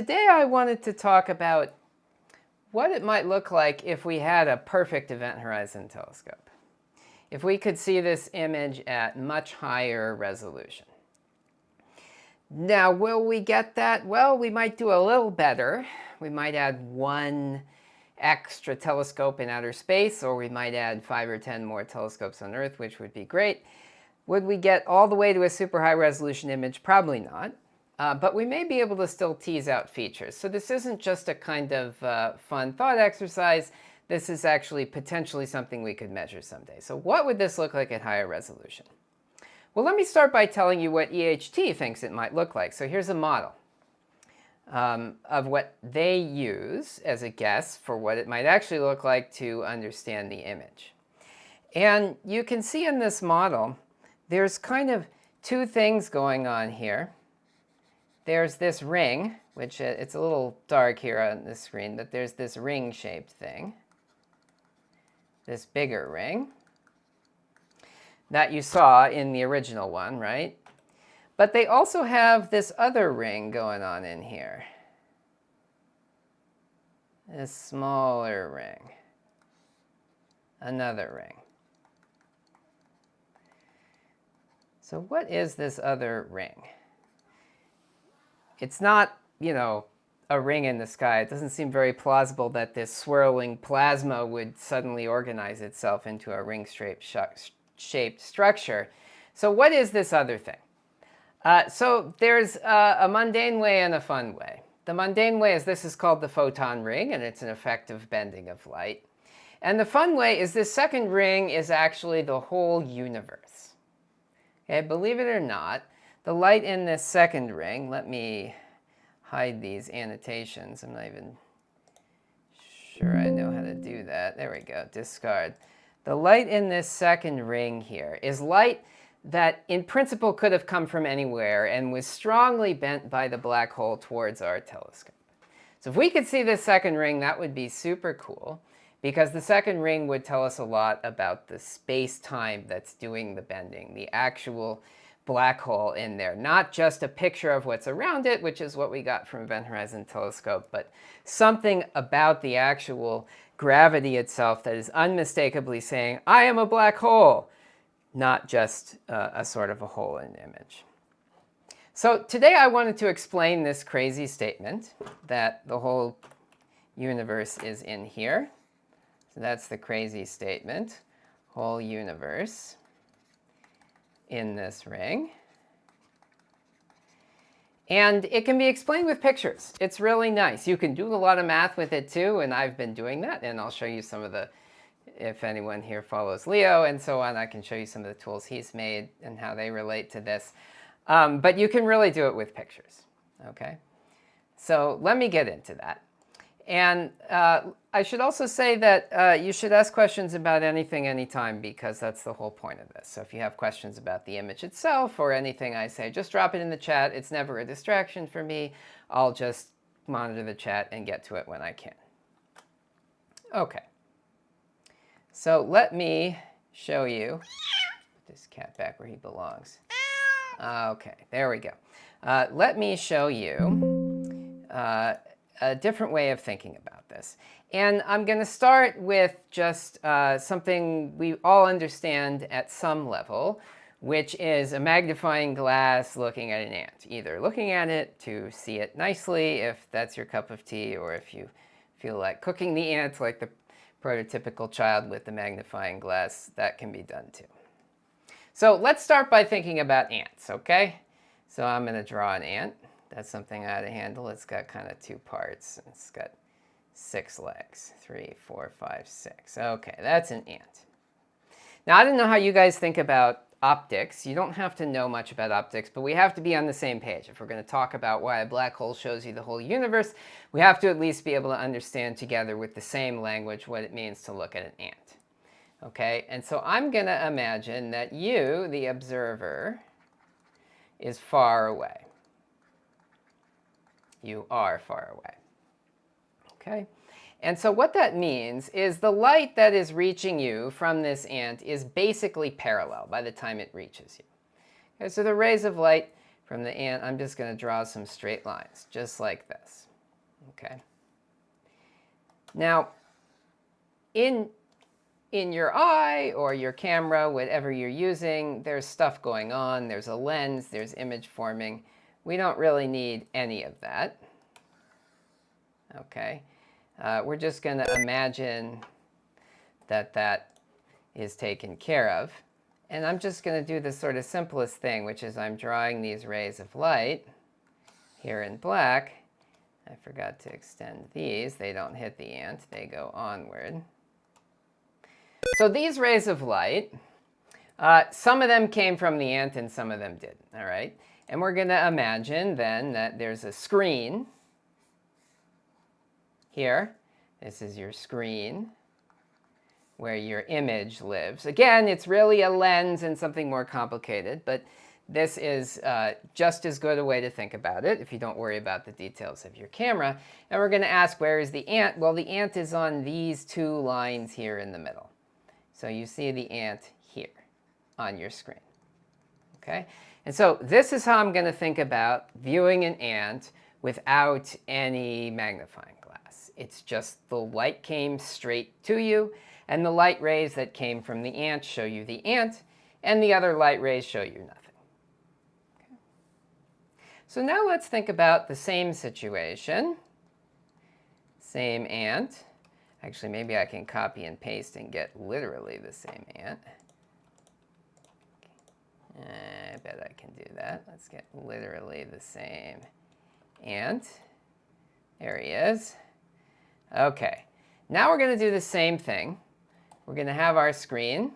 Today I wanted to talk about what it might look like if we had a perfect event horizon telescope. If we could see this image at much higher resolution. Now, will we get that? Well, we might do a little better. We might add one extra telescope in outer space, or we might add 5 or 10 more telescopes on Earth, which would be great. Would we get all the way to a super high resolution image? Probably not. But we may be able to still tease out features. So this isn't just a kind of fun thought exercise. This is actually potentially something we could measure someday. So what would this look like at higher resolution? Well, let me start by telling you what EHT thinks it might look like. So here's a model of what they use as a guess for what it might actually look like to understand the image. And you can see in this model, there's kind of two things going on here. There's this ring, which it's a little dark here on the screen, but there's this ring-shaped thing, this bigger ring that you saw in the original one, right? But they also have this other ring going on in here, this smaller ring, another ring. So what is this other ring? It's not, a ring in the sky. It doesn't seem very plausible that this swirling plasma would suddenly organize itself into a ring-shaped structure. So what is this other thing? So there's a mundane way and a fun way. The mundane way is this is called the photon ring, and it's an effective bending of light. And the fun way is this second ring is actually the whole universe. Okay, believe it or not, the light in this second ring, let me hide these annotations. I'm not even sure I know how to do that. There we go, discard. The light in this second ring here is light that in principle could have come from anywhere and was strongly bent by the black hole towards our telescope. So if we could see this second ring, that would be super cool, because the second ring would tell us a lot about the space-time that's doing the bending, the actual black hole in there, not just a picture of what's around it, which is what we got from Event Horizon Telescope, but something about the actual gravity itself that is unmistakably saying, I am a black hole, not just a sort of a hole in the image. So today I wanted to explain this crazy statement that the whole universe is in here. So that's the crazy statement, whole universe in this ring. And it can be explained with pictures. It's really nice. You can do a lot of math with it too, and I've been doing that, and I'll show you some of the, if anyone here follows Leo and so on, I can show you some of the tools he's made and how they relate to this. But you can really do it with pictures, okay? So let me get into that. And I should also say that you should ask questions about anything, anytime, because that's the whole point of this. So if you have questions about the image itself or anything I say, just drop it in the chat. It's never a distraction for me. I'll just monitor the chat and get to it when I can. Okay. So let me show you. Put this cat back where he belongs. Okay, there we go. Let me show you a different way of thinking about this. And I'm going to start with just something we all understand at some level, which is a magnifying glass looking at an ant. Either looking at it to see it nicely, if that's your cup of tea, or if you feel like cooking the ant like the prototypical child with the magnifying glass, that can be done too. So let's start by thinking about ants, okay? So I'm going to draw an ant. That's something I had to handle. It's got kind of two parts. It's got 6 legs. 3, 4, 5, 6. Okay, that's an ant. Now, I don't know how you guys think about optics. You don't have to know much about optics, but we have to be on the same page. If we're going to talk about why a black hole shows you the whole universe, we have to at least be able to understand together with the same language what it means to look at an ant. Okay, and so I'm going to imagine that you, the observer, is far away. You are far away. Okay? And so what that means is the light that is reaching you from this ant is basically parallel by the time it reaches you. Okay, so the rays of light from the ant, I'm just going to draw some straight lines, just like this. Okay. Now, in your eye or your camera, whatever you're using, there's stuff going on. There's a lens, there's image forming. We don't really need any of that. Okay. We're just going to imagine that that is taken care of. And I'm just going to do the sort of simplest thing, which is I'm drawing these rays of light here in black. I forgot to extend these. They don't hit the ant. They go onward. So these rays of light, some of them came from the ant and some of them didn't. All right. And we're going to imagine then that there's a screen here. This is your screen where your image lives. Again, it's really a lens and something more complicated, but this is just as good a way to think about it if you don't worry about the details of your camera. And we're going to ask, where is the ant? Well, the ant is on these two lines here in the middle. So you see the ant here on your screen. Okay? And so this is how I'm going to think about viewing an ant without any magnifying glass. It's just the light came straight to you, and the light rays that came from the ant show you the ant, and the other light rays show you nothing. Okay. So now let's think about the same situation. Same ant. Actually, maybe I can copy and paste and get literally the same ant. I bet I can do that. Let's get literally the same ant. There he is. Okay. Now we're going to do the same thing. We're going to have our screen.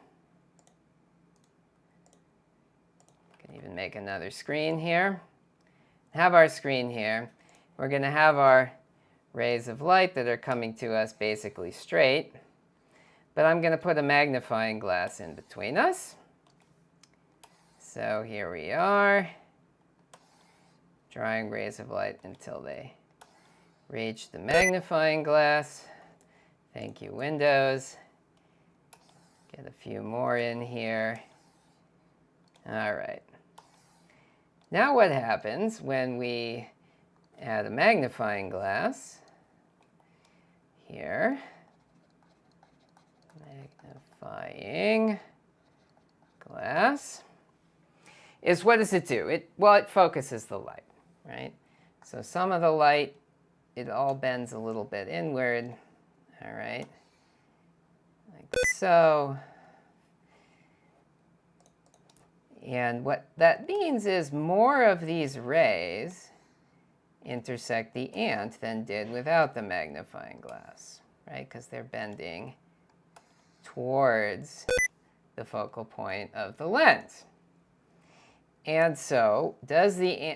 Can even make another screen here. Have our screen here. We're going to have our rays of light that are coming to us basically straight. But I'm going to put a magnifying glass in between us. So here we are, drawing rays of light until they reach the magnifying glass. Thank you, Windows. Get a few more in here. All right. Now what happens when we add a magnifying glass here? Magnifying glass. Is what does it do? It focuses the light, right? So some of the light, it all bends a little bit inward, all right? Like so. And what that means is more of these rays intersect the ant than did without the magnifying glass, right? Because they're bending towards the focal point of the lens. And so,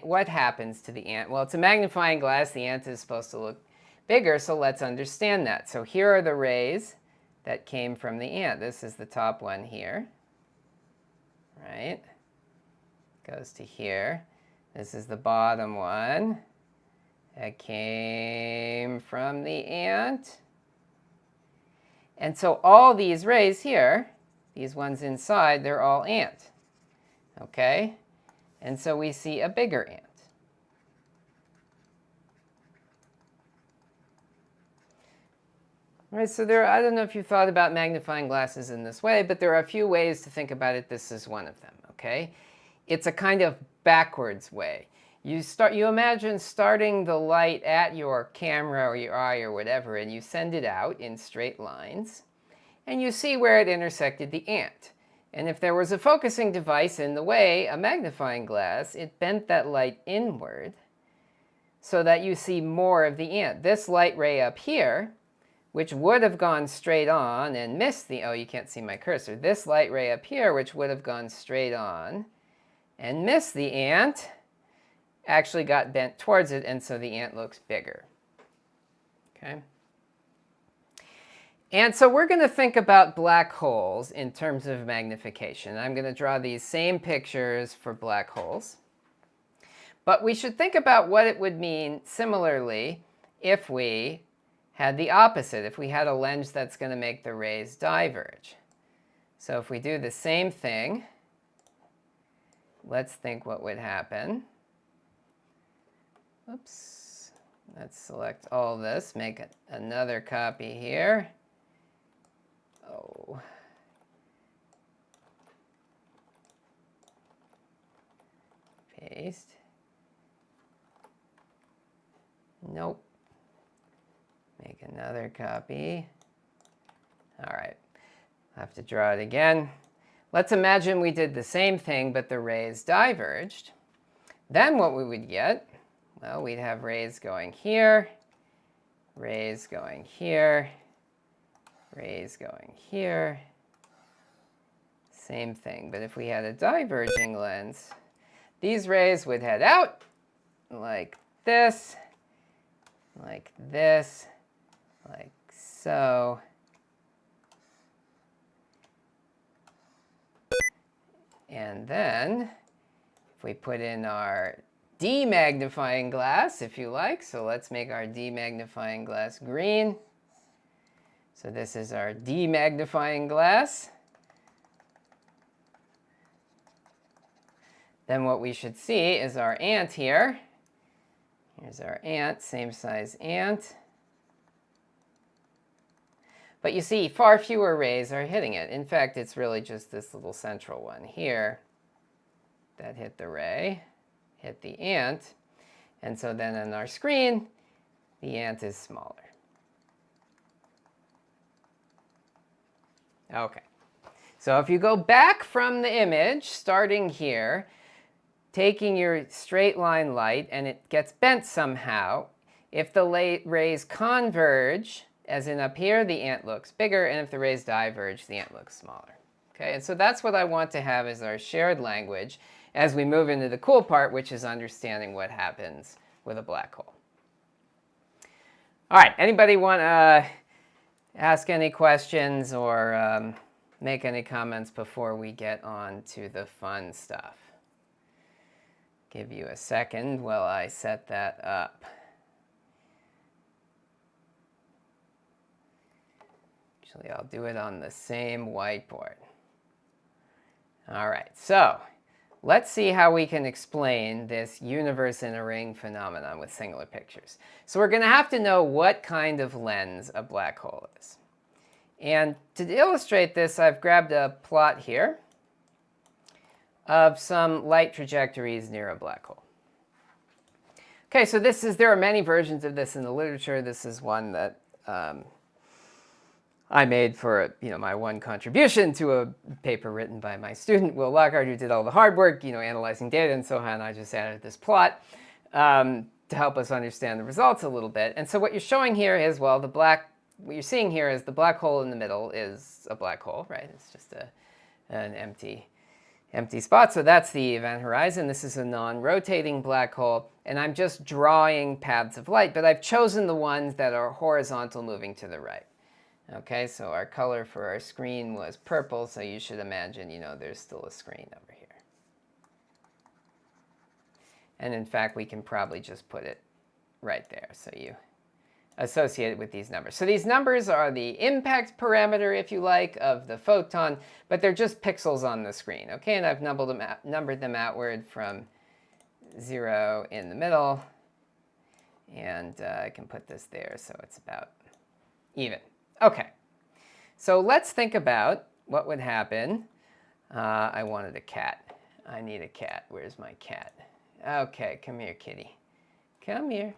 what happens to the ant? Well, it's a magnifying glass. The ant is supposed to look bigger, so let's understand that. So here are the rays that came from the ant. This is the top one here, right? Goes to here. This is the bottom one that came from the ant. And so all these rays here, these ones inside, they're all ant, okay? And so we see a bigger ant. All right, so I don't know if you thought about magnifying glasses in this way, but there are a few ways to think about it. This is one of them, okay? It's a kind of backwards way. You imagine starting the light at your camera or your eye or whatever, and you send it out in straight lines, and you see where it intersected the ant. And if there was a focusing device in the way, a magnifying glass, it bent that light inward so that you see more of the ant. This light ray up here, which would have gone straight on and missed the, oh, you can't see my cursor. This light ray up here, which would have gone straight on and missed the ant, actually got bent towards it, and so the ant looks bigger. Okay? And so we're going to think about black holes in terms of magnification. I'm going to draw these same pictures for black holes. But we should think about what it would mean similarly if we had the opposite, if we had a lens that's going to make the rays diverge. So if we do the same thing, let's think what would happen. Oops. Let's select all this, make another copy here. Oh. Paste. Nope. Make another copy. All right. I'll have to draw it again. Let's imagine we did the same thing, but the rays diverged. Then what we would get, well, we'd have rays going here, rays going here, rays going here. Same thing, but if we had a diverging lens, these rays would head out like this, like this, like so. And then if we put in our demagnifying glass, if you like, so let's make our demagnifying glass green. So this is our demagnifying glass. Then what we should see is our ant here. Here's our ant, same size ant. But you see, far fewer rays are hitting it. In fact, it's really just this little central one here that hit the ray, hit the ant. And so then on our screen, the ant is smaller. Okay. So if you go back from the image, starting here, taking your straight line light, and it gets bent somehow, if the rays converge, as in up here, the ant looks bigger, and if the rays diverge, the ant looks smaller. Okay, and so that's what I want to have as our shared language as we move into the cool part, which is understanding what happens with a black hole. All right, anybody want to ask any questions or make any comments before we get on to the fun stuff? Give you a second while I set that up. Actually, I'll do it on the same whiteboard. All right, so let's see how we can explain this universe in a ring phenomenon with singular pictures. So we're going to have to know what kind of lens a black hole is. And to illustrate this, I've grabbed a plot here of some light trajectories near a black hole. Okay, so there are many versions of this in the literature. This is one that I made for my one contribution to a paper written by my student, Will Lockhart, who did all the hard work, analyzing data and so on. I just added this plot to help us understand the results a little bit. And so what you're showing here is, well, what you're seeing here is the black hole in the middle is a black hole, right? It's just an empty spot. So that's the event horizon. This is a non-rotating black hole. And I'm just drawing paths of light, but I've chosen the ones that are horizontal moving to the right. Okay, so our color for our screen was purple, so you should imagine, there's still a screen over here. And in fact, we can probably just put it right there, so you associate it with these numbers. So these numbers are the impact parameter, if you like, of the photon, but they're just pixels on the screen, okay? And I've numbered them outward from 0 in the middle, and I can put this there, so it's about even. Okay, so let's think about what would happen. I wanted a cat. I need a cat. Where's my cat? Okay, come here, kitty. Come here.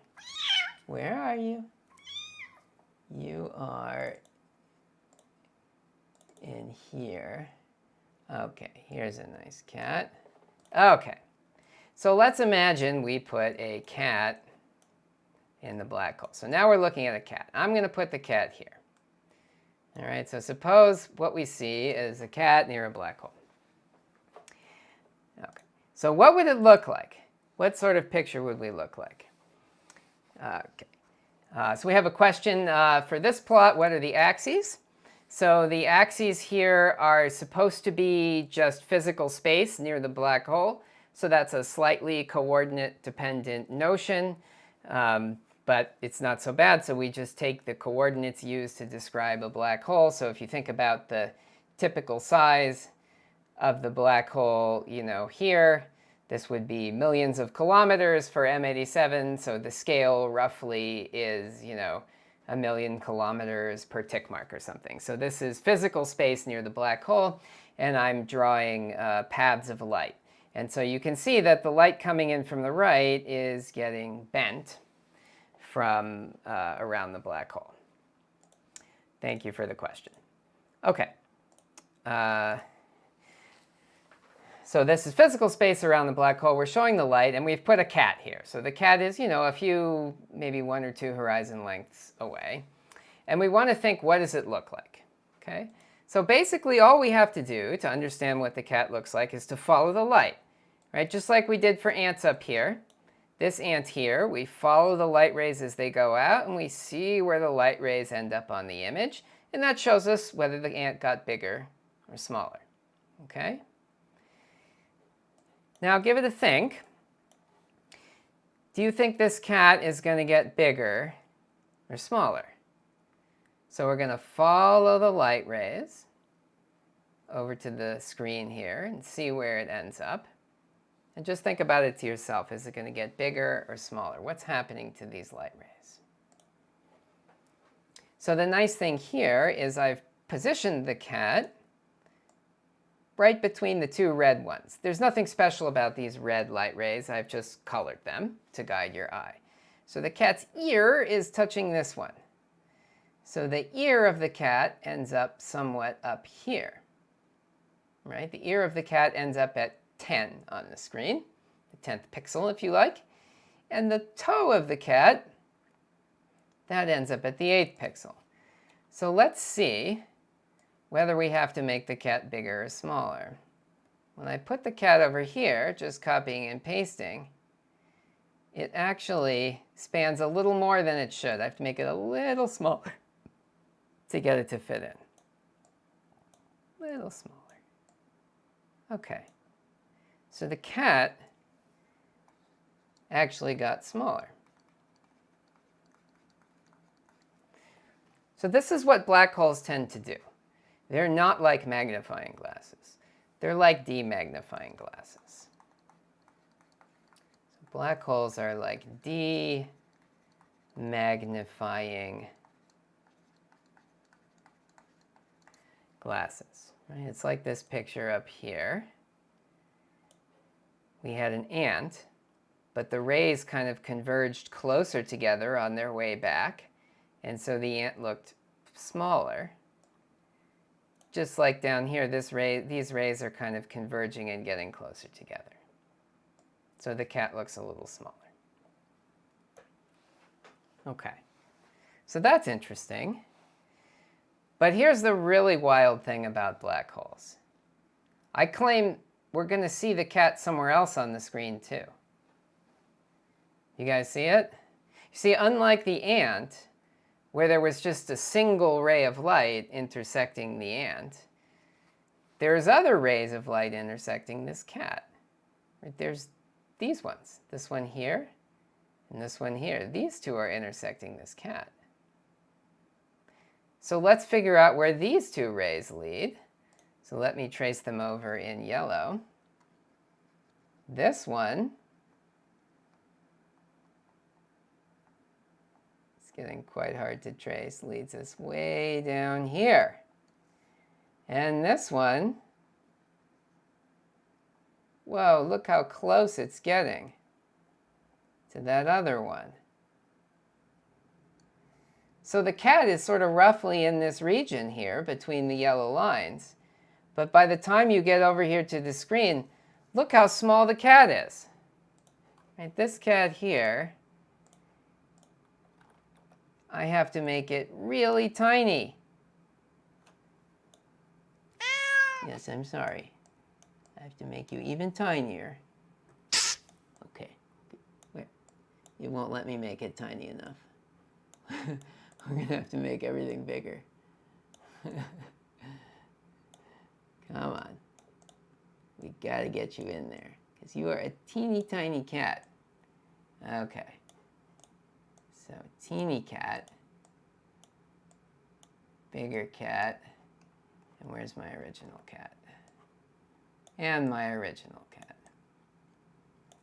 Where are you? You are in here. Okay, here's a nice cat. Okay, so let's imagine we put a cat in the black hole. So now we're looking at a cat. I'm going to put the cat here. All right, so suppose what we see is a cat near a black hole. Okay, so what would it look like? What sort of picture would we look like? Okay, so we have a question for this plot. What are the axes? So the axes here are supposed to be just physical space near the black hole. So that's a slightly coordinate-dependent notion. But it's not so bad, so we just take the coordinates used to describe a black hole. So if you think about the typical size of the black hole, here, This would be millions of kilometers for M87, so the scale roughly is, you know, 1,000,000 kilometers per tick mark or something. So this is physical space near the black hole, and I'm drawing paths of light. And so you can see that the light coming in from the right is getting bent from around the black hole. Thank you for the question. Okay. So this is physical space around the black hole. We're showing the light, and we've put a cat here. So the cat is, you know, a few, maybe 1 or 2 horizon lengths away. And we want to think, what does it look like? Okay? So basically, all we have to do to understand what the cat looks like is to follow the light, right? Just like we did for ants up here. This ant here, we follow the light rays as they go out, and we see where the light rays end up on the image. And that shows us whether the ant got bigger or smaller. Okay? Now give it a think. Do you think this cat is going to get bigger or smaller? So we're going to follow the light rays over to the screen here and see where it ends up. And just think about it to yourself. Is it going to get bigger or smaller? What's happening to these light rays? So the nice thing here is I've positioned the cat right between the 2 red ones. There's nothing special about these red light rays. I've just colored them to guide your eye. So the cat's ear is touching this one. So the ear of the cat ends up somewhat up here, right? The ear of the cat ends up at 10 on the screen, the 10th pixel if you like. And the toe of the cat, that ends up at the 8th pixel. So let's see whether we have to make the cat bigger or smaller. When I put the cat over here, just copying and pasting, it actually spans a little more than it should. I have to make it a little smaller to get it to fit in. A little smaller. Okay. So the cat actually got smaller. So this is what black holes tend to do. They're not like magnifying glasses. They're like demagnifying glasses. So black holes are like demagnifying glasses. Right? It's like this picture up here. We had an ant, but the rays kind of converged closer together on their way back, and so the ant looked smaller. Just like down here, these rays are kind of converging and getting closer together. So the cat looks a little smaller. Okay, so that's interesting. But here's the really wild thing about black holes. I claim we're going to see the cat somewhere else on the screen too. You guys see it? You see, unlike the ant, where there was just a single ray of light intersecting the ant, there's other rays of light intersecting this cat. Right? There's these ones, this one here and this one here. These two are intersecting this cat. So let's figure out where these 2 rays lead. So let me trace them over in yellow. This one, getting quite hard to trace, leads us way down here. And this one, whoa, look how close it's getting to that other one. So the cat is sort of roughly in this region here between the yellow lines. But by the time you get over here to the screen, look how small the cat is. Right, this cat here, I have to make it really tiny. Yes, I'm sorry. I have to make you even tinier. Okay. It won't let me make it tiny enough. We're going to have to make everything bigger. Come on. We got to get you in there, because you are a teeny tiny cat. Okay. So teeny cat, bigger cat, and where's my original cat? And my original cat.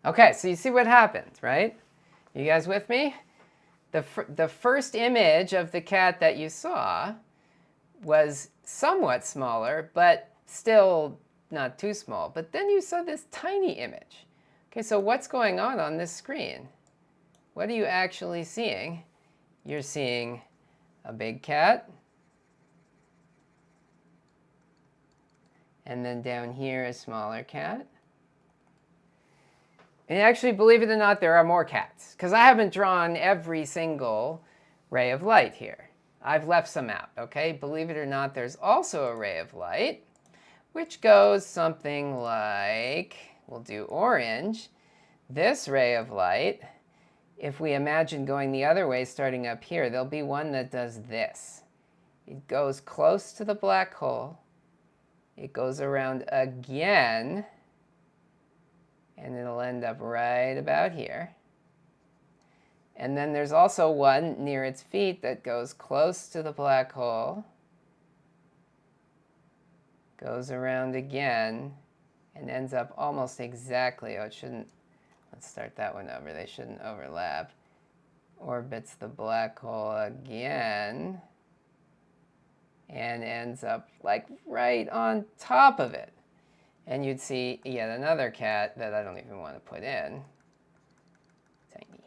Okay, so you see what happened, right? You guys with me? The first image of the cat that you saw was somewhat smaller, but still not too small. But then you saw this tiny image. Okay, so what's going on this screen? What are you actually seeing? You're seeing a big cat. And then down here, a smaller cat. And actually, believe it or not, there are more cats, because I haven't drawn every single ray of light here. I've left some out, okay? Believe it or not, there's also a ray of light, which goes something like, we'll do orange. This ray of light, if we imagine going the other way, starting up here, there'll be one that does this. It goes close to the black hole. It goes around again, and it'll end up right about here. And then there's also one near its feet that goes close to the black hole, goes around again, and ends up almost exactly, oh, it shouldn't, let's start that one over, they shouldn't overlap. Orbits the black hole again, and ends up like right on top of it. And you'd see yet another cat that I don't even want to put in. Tiny.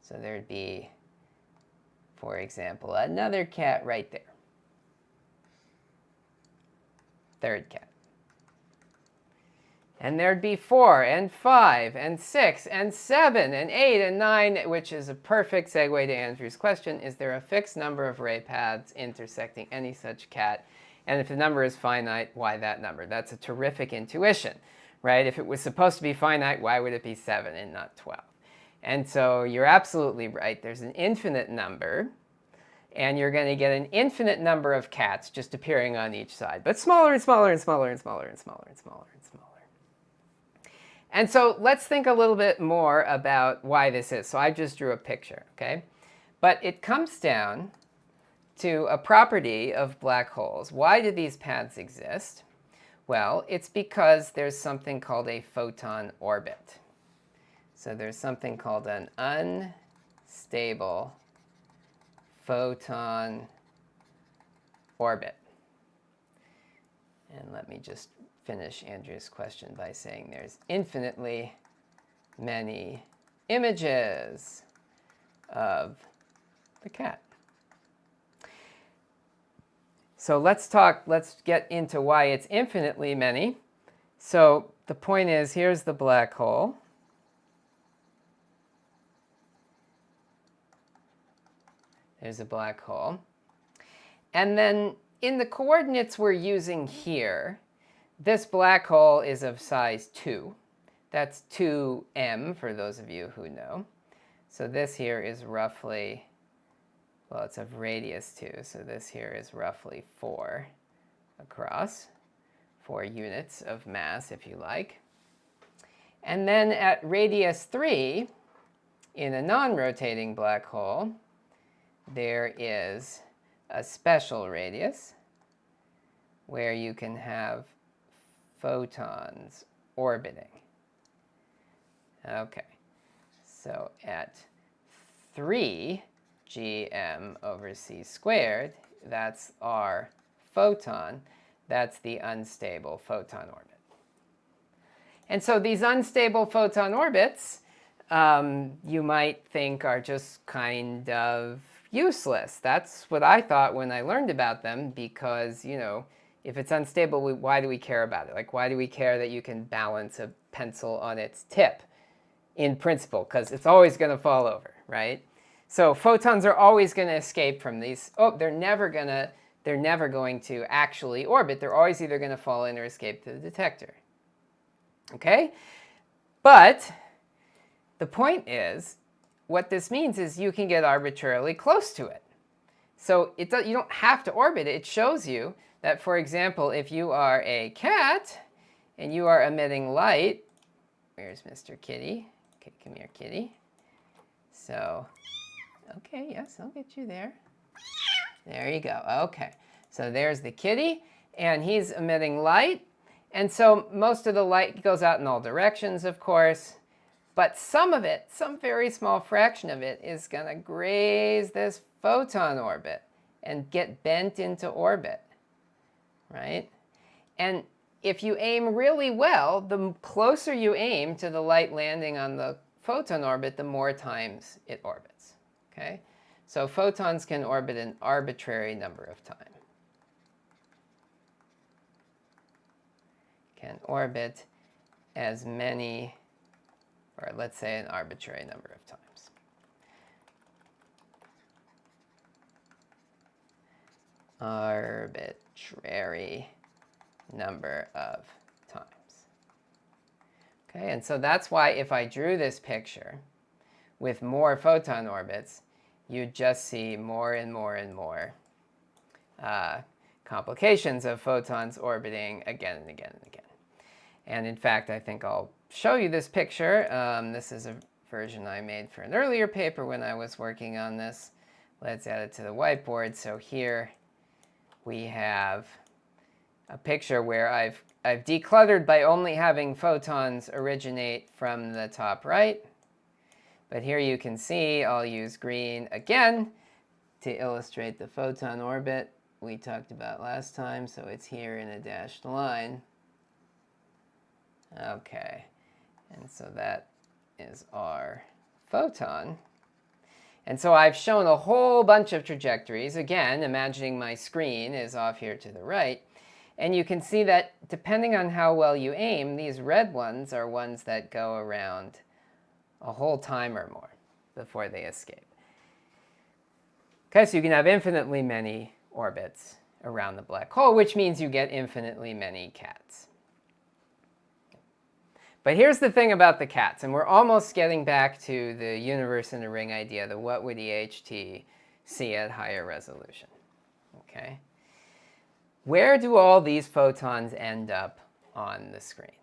So there'd be, for example, another cat right there. Third cat. And there'd be 4 and 5 and 6 and 7 and 8 and 9, which is a perfect segue to Andrew's question. Is there a fixed number of ray paths intersecting any such cat? And if the number is finite, why that number? That's a terrific intuition, right? If it was supposed to be finite, why would it be 7 and not 12? And so you're absolutely right. There's an infinite number, and you're going to get an infinite number of cats just appearing on each side, but smaller and smaller and smaller and smaller and smaller and smaller and smaller. And so let's think a little bit more about why this is. So I just drew a picture, okay? But it comes down to a property of black holes. Why do these paths exist? Well, it's because there's something called a photon orbit. So there's something called an unstable photon orbit. And let me just finish Andrew's question by saying there's infinitely many images of the cat. So let's get into why it's infinitely many. So the point is, here's the black hole. There's a black hole. And then in the coordinates we're using here, this black hole is of size 2. That's 2m for those of you who know. So this here is roughly, well, it's of radius 2, so this here is roughly 4 across, 4 units of mass, if you like. And then at radius 3, in a non-rotating black hole, there is a special radius where you can have photons orbiting. Okay, so at 3 gm over c squared, that's our photon. That's the unstable photon orbit. And so these unstable photon orbits, you might think are just kind of useless. That's what I thought when I learned about them, because, you know, if it's unstable, why do we care about it? Like, why do we care that you can balance a pencil on its tip? In principle, because it's always going to fall over, right? So photons are always going to escape from these. Oh, they're never going to actually orbit. They're always either going to fall in or escape to the detector. Okay? But the point is, what this means is you can get arbitrarily close to it. So you don't have to orbit it. It shows you that, for example, if you are a cat and you are emitting light, where's Mr. Kitty? Okay, come here, Kitty. So, okay, yes, I'll get you there. There you go. Okay, so there's the kitty, and he's emitting light. And so most of the light goes out in all directions, of course, but some of it, some very small fraction of it, is going to graze this photon orbit and get bent into orbit, right? And if you aim really well, the closer you aim to the light landing on the photon orbit, the more times it orbits, okay? So photons can orbit an arbitrary number of times. Can orbit as many, or let's say an arbitrary number of times. Arbitrary number of times. Okay, and so that's why if I drew this picture with more photon orbits, you'd just see more and more and more complications of photons orbiting again and again and again. And in fact, I think I'll show you this picture. This is a version I made for an earlier paper when I was working on this. Let's add it to the whiteboard. So here we have a picture where I've decluttered by only having photons originate from the top right. But here you can see I'll use green again to illustrate the photon orbit we talked about last time. So it's here in a dashed line. Okay, and so that is our photon. And so I've shown a whole bunch of trajectories. Again, imagining my screen is off here to the right. And you can see that depending on how well you aim, these red ones are ones that go around a whole time or more before they escape. Okay, so you can have infinitely many orbits around the black hole, which means you get infinitely many cats. But here's the thing about the cats, and we're almost getting back to the universe in a ring idea, the what would EHT see at higher resolution, okay? Where do all these photons end up on the screen?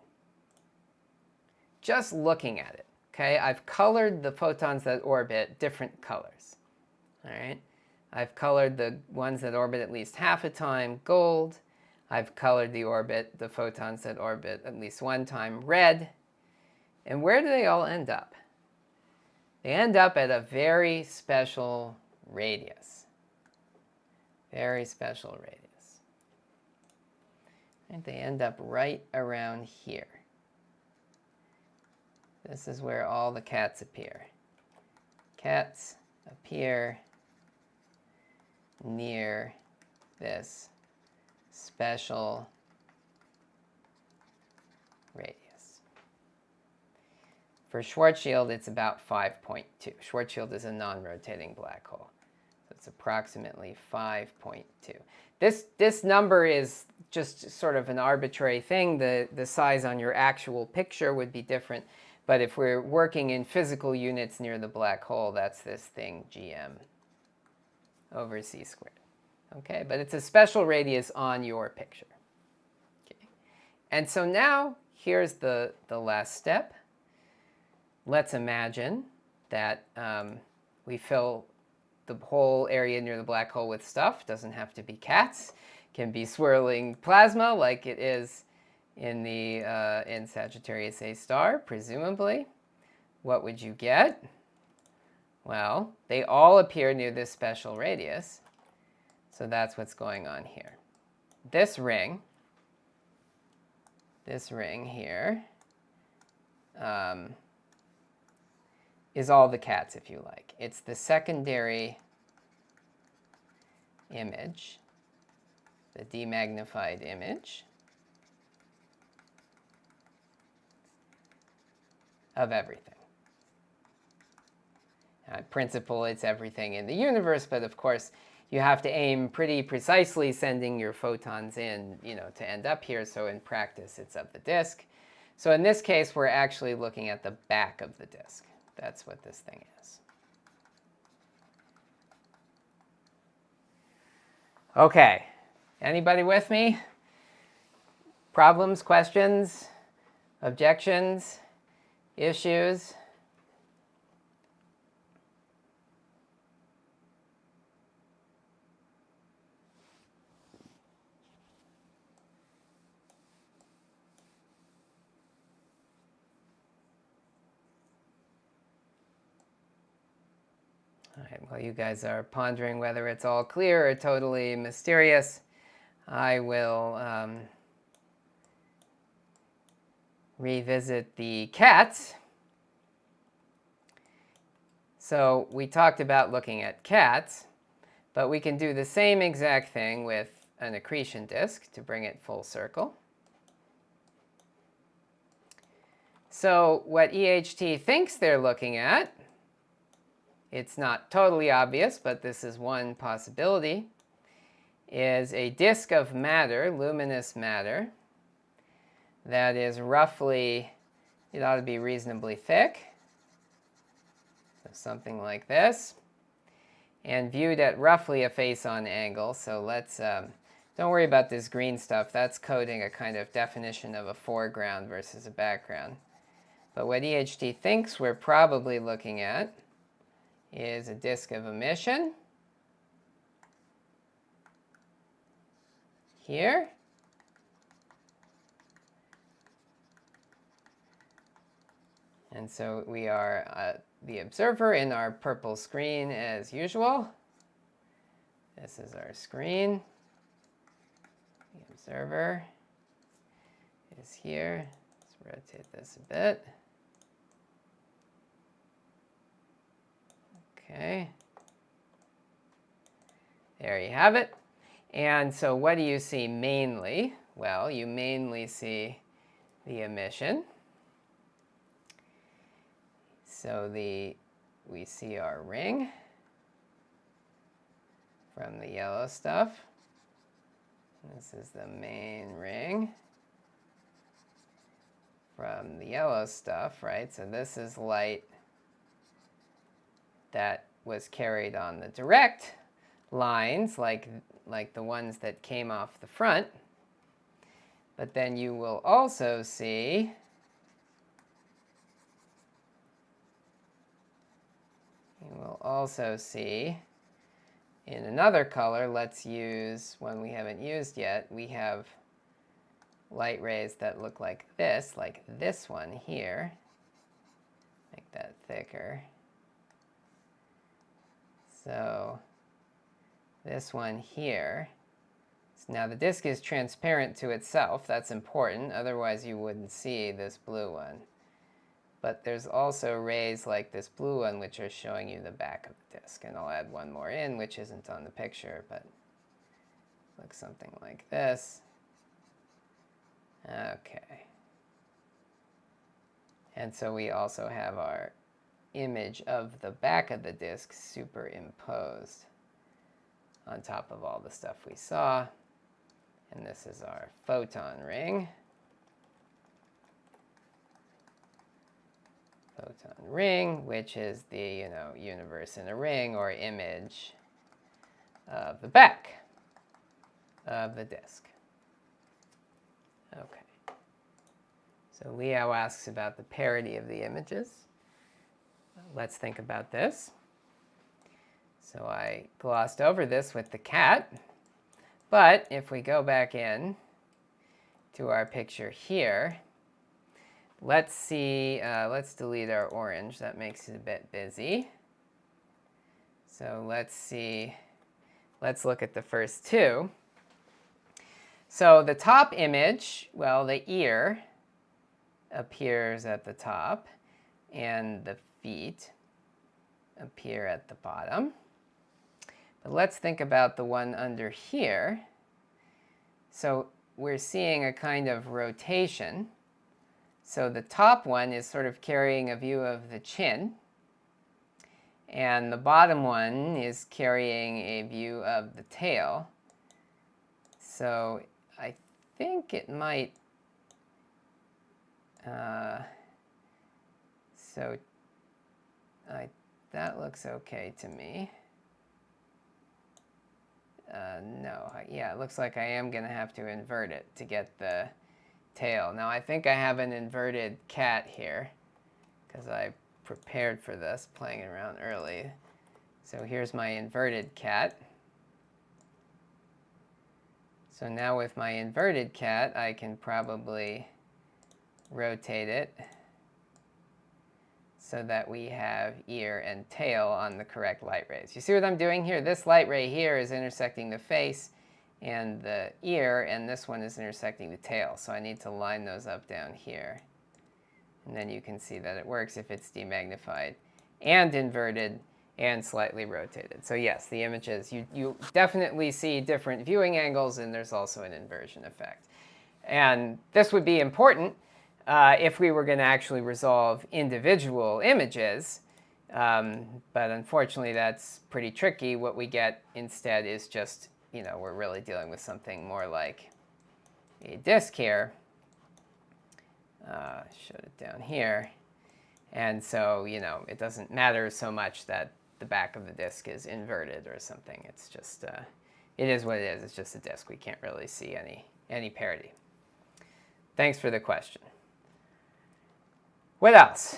Just looking at it, okay? I've colored the photons that orbit different colors, all right? I've colored the ones that orbit at least half a time gold. I've colored the photons that orbit at least one time red. And where do they all end up? They end up at a very special radius. Very special radius. And they end up right around here. This is where all the cats appear. Cats appear near this special radius. For Schwarzschild, it's about 5.2. Schwarzschild is a non-rotating black hole. So it's approximately 5.2. This number is just sort of an arbitrary thing. The size on your actual picture would be different. But if we're working in physical units near the black hole, that's this thing, GM over c squared. Okay, but it's a special radius on your picture. Okay. And so now here's the last step. Let's imagine that we fill the whole area near the black hole with stuff. Doesn't have to be cats. Can be swirling plasma like it is in in Sagittarius A star, presumably. What would you get? Well, they all appear near this special radius. So that's what's going on here. This ring here, is all the cats, if you like. It's the secondary image, the demagnified image of everything. In principle, it's everything in the universe, but of course, you have to aim pretty precisely sending your photons in, to end up here. So in practice, it's of the disk. So in this case, we're actually looking at the back of the disk. That's what this thing is. Okay, anybody with me? Problems, questions, objections, issues? All right, while you guys are pondering whether it's all clear or totally mysterious, I will revisit the cats. So we talked about looking at cats, but we can do the same exact thing with an accretion disk to bring it full circle. So what EHT thinks they're looking at, it's not totally obvious, but this is one possibility, is a disk of matter, luminous matter, that is roughly, it ought to be reasonably thick, so something like this, and viewed at roughly a face-on angle. So let's, don't worry about this green stuff. That's coding a kind of definition of a foreground versus a background. But what EHT thinks we're probably looking at is a disk of emission here. And so we are the observer in our purple screen as usual. This is our screen. The observer is here. Let's rotate this a bit. Okay. There you have it. And so what do you see mainly? Well, you mainly see the emission. So we see our ring from the yellow stuff. This is the main ring from the yellow stuff, right? So this is light that was carried on the direct lines, like the ones that came off the front. But then you will also see in another color, let's use one we haven't used yet, we have light rays that look like this one here, make that thicker. So this one here, so now the disk is transparent to itself, that's important, otherwise you wouldn't see this blue one. But there's also rays like this blue one which are showing you the back of the disk. And I'll add one more in which isn't on the picture, but looks something like this. Okay. And so we also have our image of the back of the disk superimposed on top of all the stuff we saw. And this is our photon ring. Photon ring, which is the, universe in a ring or image of the back of the disk. Okay. So Leo asks about the parity of the images. Let's think about this. So I glossed over this with the cat, but if we go back in to our picture here, let's see, let's delete our orange. That makes it a bit busy. So let's look at the first two. So the top image, well, the ear appears at the top and the feet appear at the bottom. But let's think about the one under here. So we're seeing a kind of rotation. So the top one is sort of carrying a view of the chin, and the bottom one is carrying a view of the tail. So I think it might, that looks okay to me. No, yeah, it looks like I am going to have to invert it to get the tail. Now I think I have an inverted cat here because I prepared for this playing around early. So here's my inverted cat. So now with my inverted cat, I can probably rotate it so that we have ear and tail on the correct light rays. You see what I'm doing here? This light ray here is intersecting the face and the ear, and this one is intersecting the tail. So I need to line those up down here. And then you can see that it works if it's demagnified and inverted and slightly rotated. So yes, the images, you definitely see different viewing angles, and there's also an inversion effect. And this would be important if we were going to actually resolve individual images, but unfortunately that's pretty tricky. What we get instead is just, we're really dealing with something more like a disk here. Shut it down here. And so, it doesn't matter so much that the back of the disk is inverted or something. It's just, it is what it is. It's just a disk. We can't really see any parity. Thanks for the question. What else?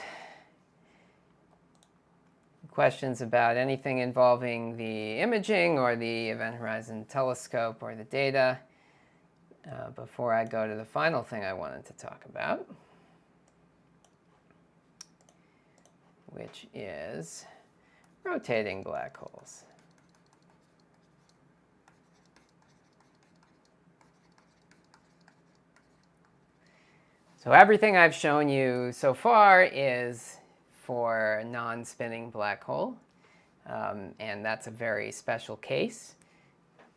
Questions about anything involving the imaging or the Event Horizon Telescope or the data before I go to the final thing I wanted to talk about, which is rotating black holes. So everything I've shown you so far is for a non-spinning black hole, and that's a very special case.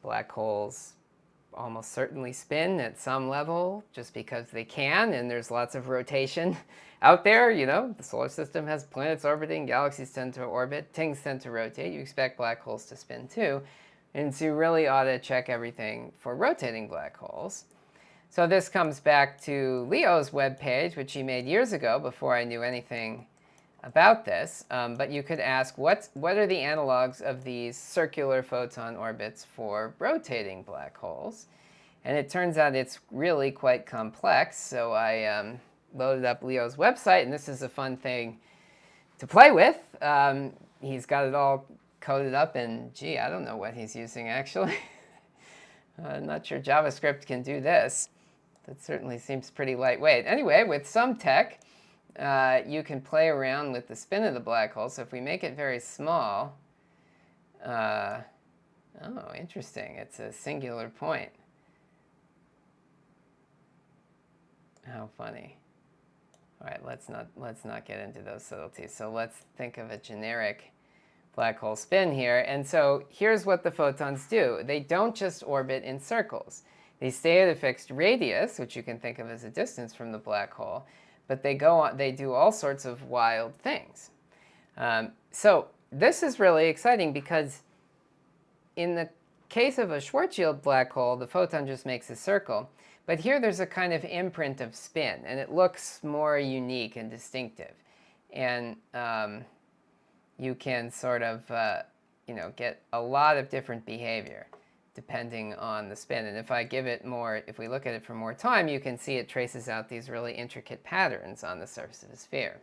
Black holes almost certainly spin at some level just because they can, and there's lots of rotation out there. The solar system has planets orbiting, galaxies tend to orbit, things tend to rotate. You expect black holes to spin too, and so you really ought to check everything for rotating black holes. So this comes back to Leo's webpage, which he made years ago before I knew anything about this. But you could ask, what are the analogs of these circular photon orbits for rotating black holes? And it turns out it's really quite complex. So I loaded up Leo's website, and this is a fun thing to play with. He's got it all coded up, and gee, I don't know what he's using actually. I'm not sure JavaScript can do this. That certainly seems pretty lightweight. Anyway, with some tech, you can play around with the spin of the black hole. So if we make it very small, oh, interesting. It's a singular point. How funny. All right, let's not get into those subtleties. So let's think of a generic black hole spin here. And so here's what the photons do. They don't just orbit in circles. They stay at a fixed radius, which you can think of as a distance from the black hole, but they do all sorts of wild things. So this is really exciting because in the case of a Schwarzschild black hole, the photon just makes a circle. But here there's a kind of imprint of spin, and it looks more unique and distinctive. And you can sort of get a lot of different behavior depending on the spin. And if we look at it for more time, you can see it traces out these really intricate patterns on the surface of the sphere.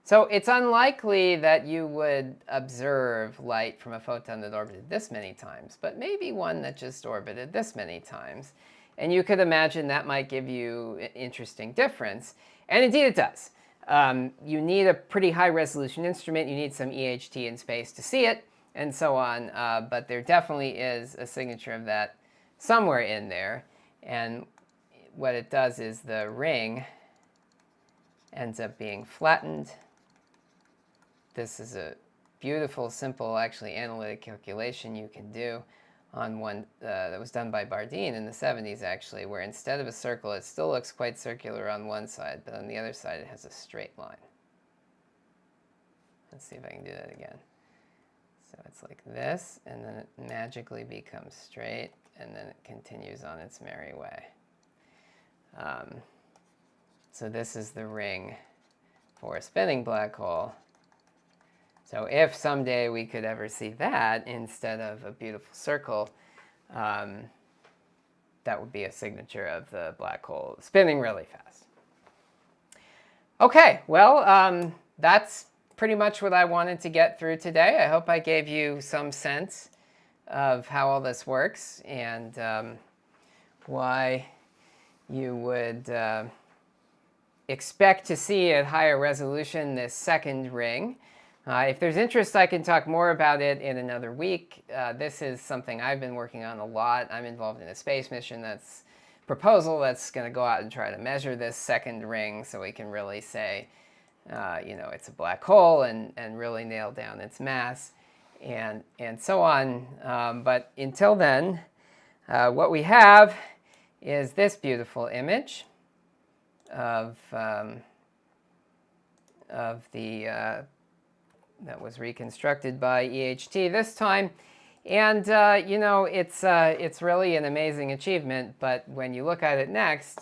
So it's unlikely that you would observe light from a photon that orbited this many times, but maybe one that just orbited this many times. And you could imagine that might give you an interesting difference. And indeed it does. You need a pretty high resolution instrument. You need some EHT in space to see it, and so on. But there definitely is a signature of that somewhere in there. And what it does is the ring ends up being flattened. This is a beautiful, simple, actually analytic calculation you can do on one that was done by Bardeen in the 70s, actually, where instead of a circle, it still looks quite circular on one side, but on the other side, it has a straight line. Let's see if I can do that again. So it's like this, and then it magically becomes straight, and then it continues on its merry way. So this is the ring for a spinning black hole. So if someday we could ever see that instead of a beautiful circle, that would be a signature of the black hole spinning really fast. Okay, well, that's pretty much what I wanted to get through today. I hope I gave you some sense of how all this works and why you would expect to see at higher resolution this second ring. If there's interest, I can talk more about it in another week. This is something I've been working on a lot. I'm involved in a space mission that's going to go out and try to measure this second ring so we can really say, it's a black hole and really nail down its mass and so on. But until then, what we have is this beautiful image of the that was reconstructed by EHT this time. And, it's really an amazing achievement, but when you look at it next,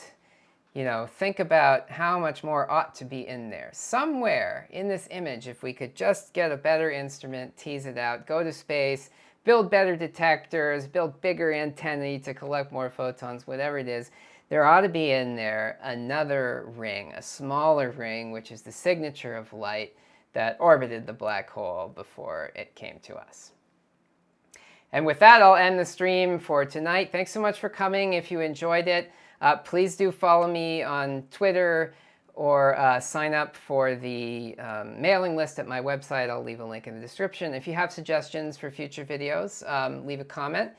think about how much more ought to be in there. Somewhere in this image, if we could just get a better instrument, tease it out, go to space, build better detectors, build bigger antennae to collect more photons, whatever it is, there ought to be in there another ring, a smaller ring, which is the signature of light that orbited the black hole before it came to us. And with that, I'll end the stream for tonight. Thanks so much for coming. If you enjoyed it, please do follow me on Twitter or sign up for the mailing list at my website. I'll leave a link in the description. If you have suggestions for future videos, leave a comment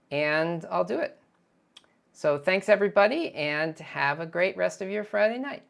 and I'll do it. So thanks everybody and have a great rest of your Friday night.